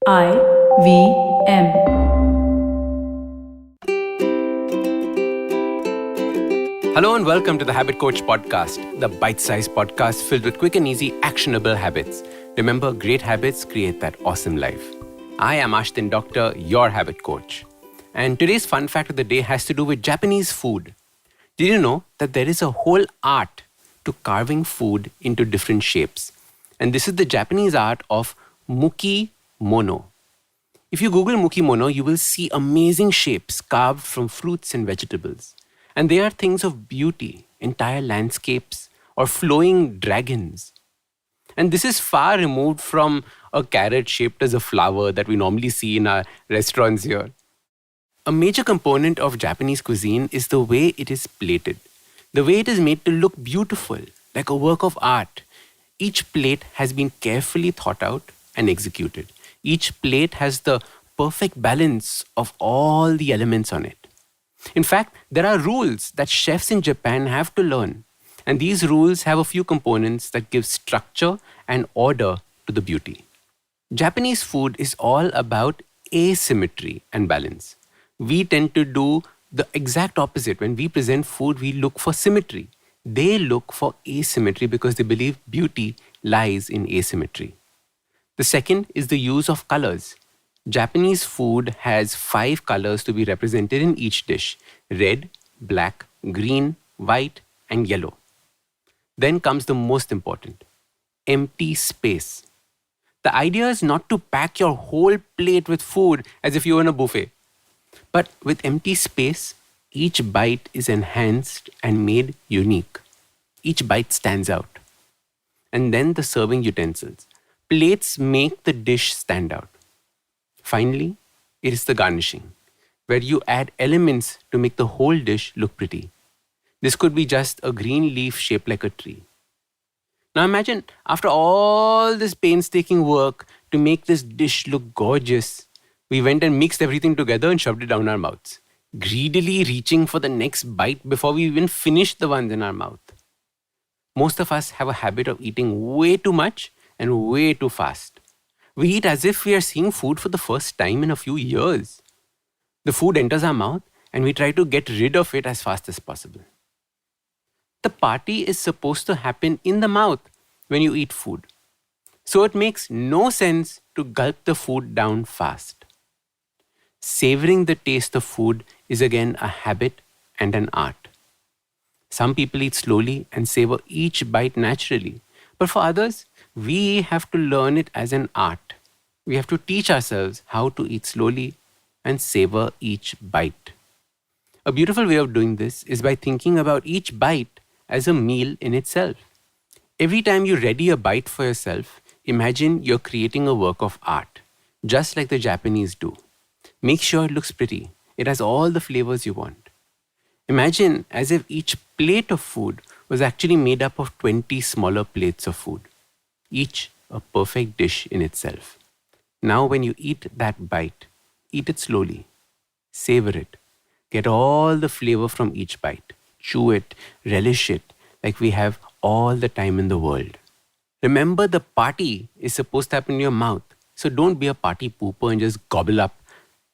IVM. Hello and welcome to the Habit Coach Podcast, the bite-sized podcast filled with quick and easy, actionable habits. Remember, great habits create that awesome life. I am Ashdin Doctor, your habit coach. And today's fun fact of the day has to do with Japanese food. Did you know that there is a whole art to carving food into different shapes? And this is the Japanese art of Mukimono. If you Google Mukimono, you will see amazing shapes carved from fruits and vegetables. And they are things of beauty, entire landscapes, or flowing dragons. And this is far removed from a carrot shaped as a flower that we normally see in our restaurants here. A major component of Japanese cuisine is the way it is plated. The way it is made to look beautiful, like a work of art. Each plate has been carefully thought out and executed. Each plate has the perfect balance of all the elements on it. In fact, there are rules that chefs in Japan have to learn. And these rules have a few components that give structure and order to the beauty. Japanese food is all about asymmetry and balance. We tend to do the exact opposite. When we present food, we look for symmetry. They look for asymmetry because they believe beauty lies in asymmetry. The second is the use of colors. Japanese food has 5 colors to be represented in each dish: red, black, green, white, and yellow. Then comes the most important, empty space. The idea is not to pack your whole plate with food as if you were in a buffet. But with empty space, each bite is enhanced and made unique. Each bite stands out. And then the serving utensils. Plates make the dish stand out. Finally, it is the garnishing, where you add elements to make the whole dish look pretty. This could be just a green leaf shaped like a tree. Now imagine, after all this painstaking work to make this dish look gorgeous, we went and mixed everything together and shoved it down our mouths, greedily reaching for the next bite before we even finished the ones in our mouth. Most of us have a habit of eating way too much and way too fast. We eat as if we are seeing food for the first time in a few years. The food enters our mouth and we try to get rid of it as fast as possible. The party is supposed to happen in the mouth when you eat food. So it makes no sense to gulp the food down fast. Savoring the taste of food is again a habit and an art. Some people eat slowly and savor each bite naturally. But for others, we have to learn it as an art. We have to teach ourselves how to eat slowly and savor each bite. A beautiful way of doing this is by thinking about each bite as a meal in itself. Every time you ready a bite for yourself, imagine you're creating a work of art, just like the Japanese do. Make sure it looks pretty. It has all the flavors you want. Imagine as if each plate of food was actually made up of 20 smaller plates of food, each a perfect dish in itself. Now when you eat that bite, eat it slowly. Savor it. Get all the flavor from each bite. Chew it, relish it, like we have all the time in the world. Remember, the party is supposed to happen in your mouth, so don't be a party pooper and just gobble up.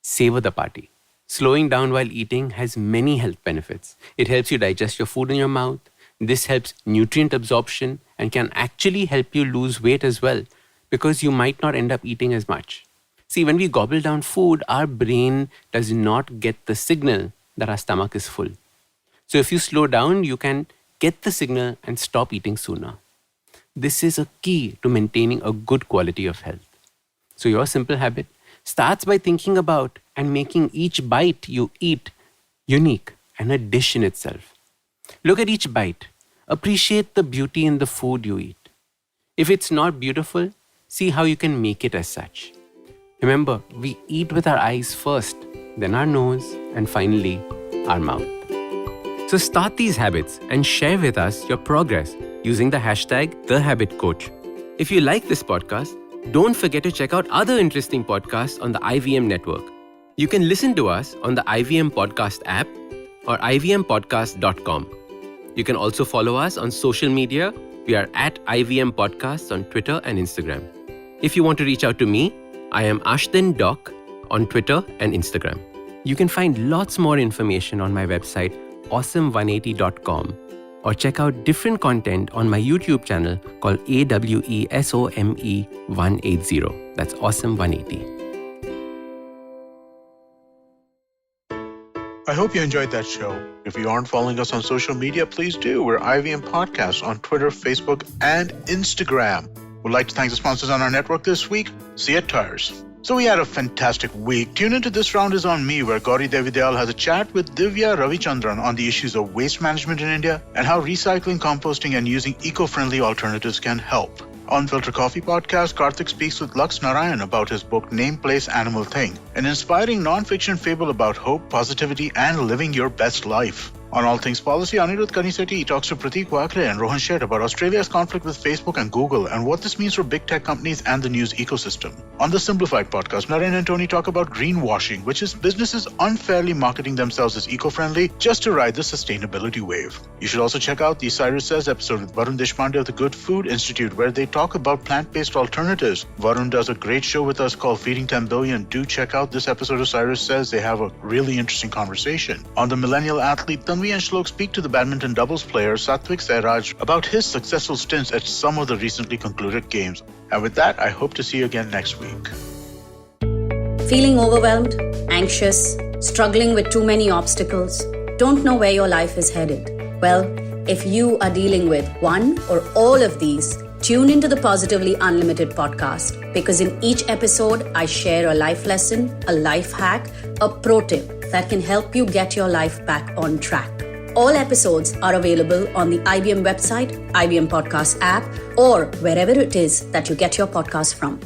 Savor the party. Slowing down while eating has many health benefits. It helps you digest your food in your mouth. This helps nutrient absorption and can actually help you lose weight as well, because you might not end up eating as much. See, when we gobble down food, our brain does not get the signal that our stomach is full. So if you slow down, you can get the signal and stop eating sooner. This is a key to maintaining a good quality of health. So your simple habit starts by thinking about and making each bite you eat unique and a dish in itself. Look at each bite. Appreciate the beauty in the food you eat. If it's not beautiful, see how you can make it as such. Remember, we eat with our eyes first, then our nose, and finally, our mouth. So start these habits and share with us your progress using the hashtag #TheHabitCoach. If you like this podcast, don't forget to check out other interesting podcasts on the IVM network. You can listen to us on the IVM Podcast app or ivmpodcast.com. You can also follow us on social media. We are at IVM Podcasts on Twitter and Instagram. If you want to reach out to me, I am Ashdin Doc on Twitter and Instagram. You can find lots more information on my website, awesome180.com, or check out different content on my YouTube channel called AWESOME180. That's Awesome 180. I hope you enjoyed that show. If you aren't following us on social media, please do. We're IVM Podcasts on Twitter, Facebook, and Instagram. We'd like to thank the sponsors on our network this week, Seat Tires. So we had a fantastic week. Tune into This Round Is On Me, where Gauri Devidayal has a chat with Divya Ravichandran on the issues of waste management in India and how recycling, composting, and using eco-friendly alternatives can help. On Filter Coffee Podcast, Karthik speaks with Lux Narayan about his book Name, Place, Animal, Thing, an inspiring non-fiction fable about hope, positivity, and living your best life. On All Things Policy, Anirudh Kanisetti talks to Prateek Wakre and Rohan Sheth about Australia's conflict with Facebook and Google and what this means for big tech companies and the news ecosystem. On the Simplified Podcast, Naren and Tony talk about greenwashing, which is businesses unfairly marketing themselves as eco-friendly just to ride the sustainability wave. You should also check out the Cyrus Says episode with Varun Deshpande of the Good Food Institute, where they talk about plant-based alternatives. Varun does a great show with us called Feeding 10 Billion. Do check out this episode of Cyrus Says. They have a really interesting conversation. On the Millennial Athlete, Tanvi and Shlok speak to the badminton doubles player Satvik Sairaj about his successful stints at some of the recently concluded games. And with that, I hope to see you again next week. Feeling overwhelmed, anxious, struggling with too many obstacles, don't know where your life is headed? Well, if you are dealing with one or all of these, tune into the Positively Unlimited podcast, because in each episode, I share a life lesson, a life hack, a pro tip that can help you get your life back on track. All episodes are available on the IBM website, IBM Podcast app, or wherever it is that you get your podcast from.